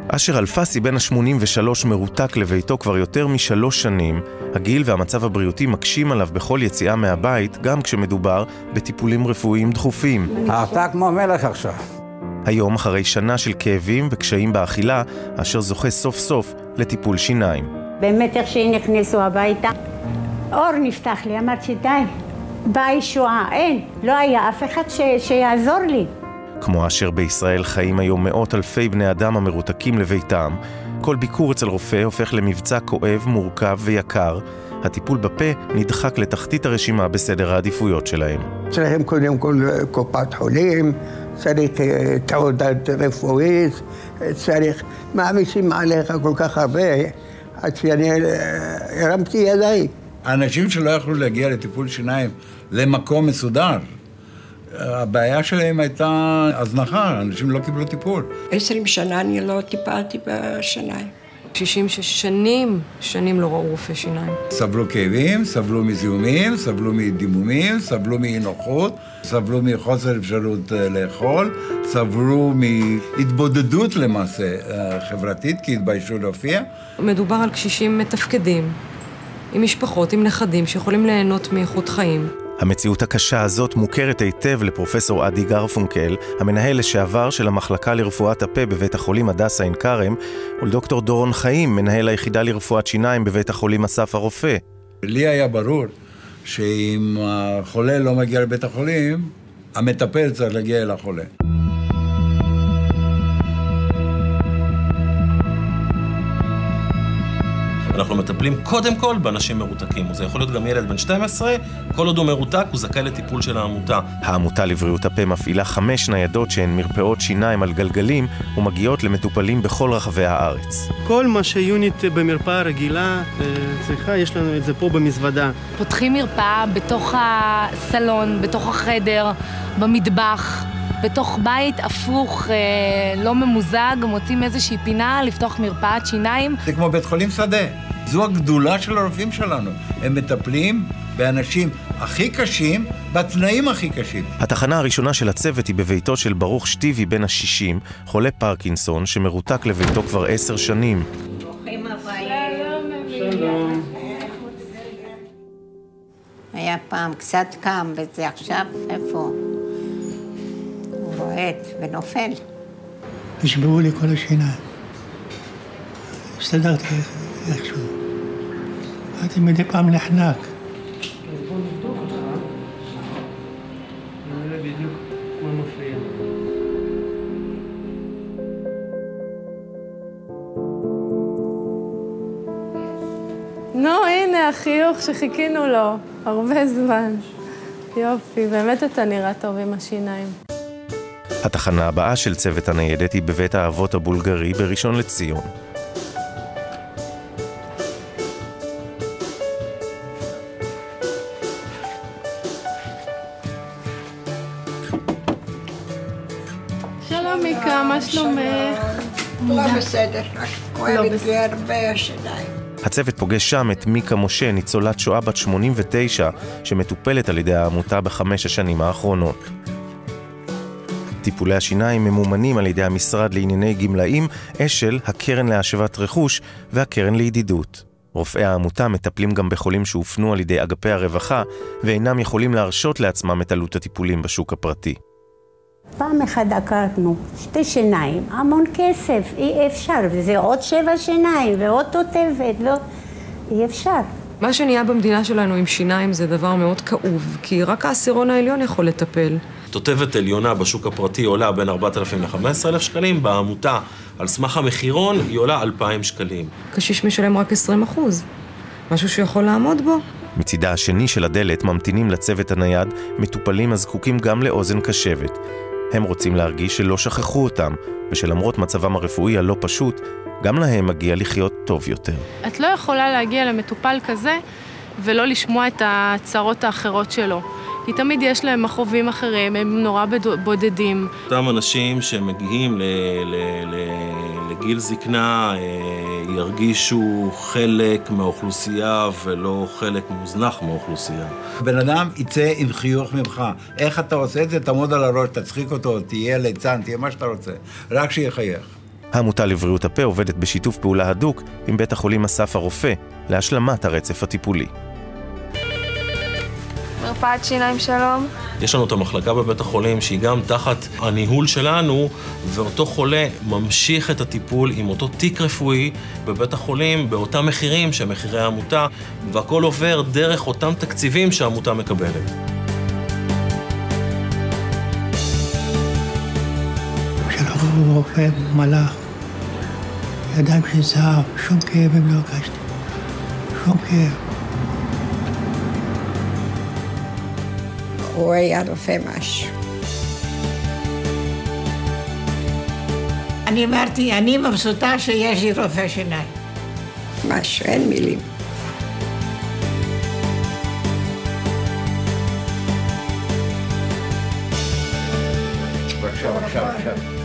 אשר אלפסי בן ה-83 מרותק לביתו כבר יותר מ3 שנים. הגיל והמצב הבריאותי מקשים עליו בכל יציאה מהבית, גם כשמדובר בטיפולים רפואיים דחופים. אתה כמו מלך עכשיו. היום, אחרי שנה של כאבים וקשיים באכילה, אשר זוכה סוף סוף לטיפול שיניים. באמת איך שהיא נכנסו הביתה, אור נפתח לי, אמרתי די, באה ישועה, אין, לא היה אף אחד שיעזור לי. כמו אשר בישראל חיים היום מאות אלפי בני אדם המרותקים לביתם, כל ביקור אצל רופא הופך למבצע כואב, מורכב ויקר. הטיפול בפה נדחק לתחתית הרשימה בסדר העדיפויות שלהם. צריכים קודם כל קופת חולים, צריך תעודת רפואית, צריך מעמיסים עליך כל כך הרבה, עד שאני הרמתי ידיים. האנשים שלא יכלו להגיע לטיפול שיניים למקום מסודר, הבעיה שלהם הייתה הזנחה, אנשים לא קיבלו טיפול. 20 שנה אני לא טיפלתי בשיניים. 66 שנים לא ראו רופא שיניים. סבלו כאבים, סבלו מזיהומים, סבלו מדימומים, סבלו מאי-נוחות, סבלו מחוסר אפשרות לאכול, סבלו מהתבודדות למעשה חברתית, כי התביישו להופיע. מדובר על קשישים מתפקדים, עם משפחות, עם נכדים, שיכולים ליהנות מאיכות חיים. המציאות הקשה הזאת מוכרת היטב לפרופסור עדי גרפונקל, המנהל לשעבר של המחלקה לרפואת הפה בבית החולים הדסה עין כרם, ולדוקטור דורון חיים, מנהל היחידה לרפואת שיניים בבית החולים אסף הרופא. לי היה ברור שאם החולה לא מגיע לבית החולים, המטפל צריך להגיע אל החולה. אנחנו מטפלים קודם כל באנשים מרותקים. זה יכול להיות גם ילד בן 12, כל עוד הוא מרותק, הוא זכאי לטיפול של העמותה. העמותה לבריאות הפה מפעילה 5 ניידות שהן מרפאות שיניים על גלגלים ומגיעות למטופלים בכל רחבי הארץ. כל מה שיונית במרפאה רגילה צריכה, יש לנו את זה פה במזוודה. פותחים מרפאה בתוך הסלון, בתוך החדר, במטבח. בתוך בית הפוך, לא ממוזג, מוצאים איזושהי פינה לפתוח מרפאת שיניים. זה כמו בית חולים שדה. זו הגדולה של הרופאים שלנו. הם מטפלים באנשים הכי קשים, בתנאים הכי קשים. התחנה הראשונה של הצוות היא בביתו של ברוך שטיבי בן ה-60, חולה פרקינסון שמרותק לביתו כבר 10 שנים. שלום. היה פעם קצת קם וזה עכשיו איפה? רועט ונופל. נשברו לי כל השיניים. הסתדרתי איכשהו. הייתי מדי פעם נחנק. אז בוא נבדוק אותך. נראה בדיוק מה מפריע. נו, הנה החיוך שחיכינו לו. הרבה זמן. יופי, באמת אתה נראה טוב עם השיניים. התחנה הבאה של צוות הניידת היא בבית האבות הבולגרי בראשון לציון. שלום מיקה, מה שלומך? לא בסדר, רק כואבת לי הרבה השיניים. הצוות פוגש שם את מיקה משה, ניצולת שואה בת 89, שמטופלת על ידי העמותה ב5 השנים האחרונות. טיפולי השיניים ממומנים על ידי המשרד לענייני גמלאים, אשל, הקרן להשבת רכוש והקרן לידידות. רופאי העמותה מטפלים גם בחולים שהופנו על ידי אגפי הרווחה, ואינם יכולים להרשות לעצמם את עלות הטיפולים בשוק הפרטי. פעם אחת עקרנו 2 שיניים, המון כסף, אי אפשר, וזה עוד 7 שיניים ועוד תותבת, לא, אי אפשר. מה שנהיה במדינה שלנו עם שיניים זה דבר מאוד כאוב, כי רק העשירון העליון יכול לטפל. תותבת עליונה בשוק הפרטי עולה בין 4,000 ל-15,000 שקלים, בעמותה על סמך המחירון היא עולה 2,000 שקלים. קשיש משלם רק 20%, משהו שיכול לעמוד בו. מצידה השני של הדלת ממתינים לצוות הנייד מטופלים הזקוקים גם לאוזן קשבת. הם רוצים להרגיש שלא שכחו אותם, ושלמרות מצבם הרפואי הלא פשוט, גם להם מגיע לחיות טוב יותר. את לא יכולה להגיע למטופל כזה ולא לשמוע את הצרות האחרות שלו. כי תמיד יש להם מחובים אחרים, הם נורא בודדים. אותם אנשים שמגיעים לגיל זקנה ירגישו חלק מהאוכלוסייה ולא חלק מוזנח מהאוכלוסייה. בן אדם יצא עם חיוך ממך. איך אתה עושה את זה? תעמוד על הראש, תצחיק אותו, תהיה ליצן, תהיה מה שאתה רוצה. רק שיחייך. העמותה לבריאות הפה עובדת בשיתוף פעולה הדוק עם בית החולים אסף הרופא להשלמת הרצף הטיפולי. מרפאת שיניים שלום. יש לנו את המחלקה בבית החולים שהיא גם תחת הניהול שלנו, ואותו חולה ממשיך את הטיפול עם אותו תיק רפואי בבית החולים באותם מחירים שמחירי העמותה, והכל עובר דרך אותם תקציבים שהעמותה מקבלת. שלחו רופא מלאך, ידיים של זהב, שום כאבים לא הרגשתי, שום כאב. הוא היה רופא משהו. אני אמרתי, אני מבסוטה שיש לי רופא שיניים. משהו, אין מילים. בבקשה, בבקשה, בבקשה.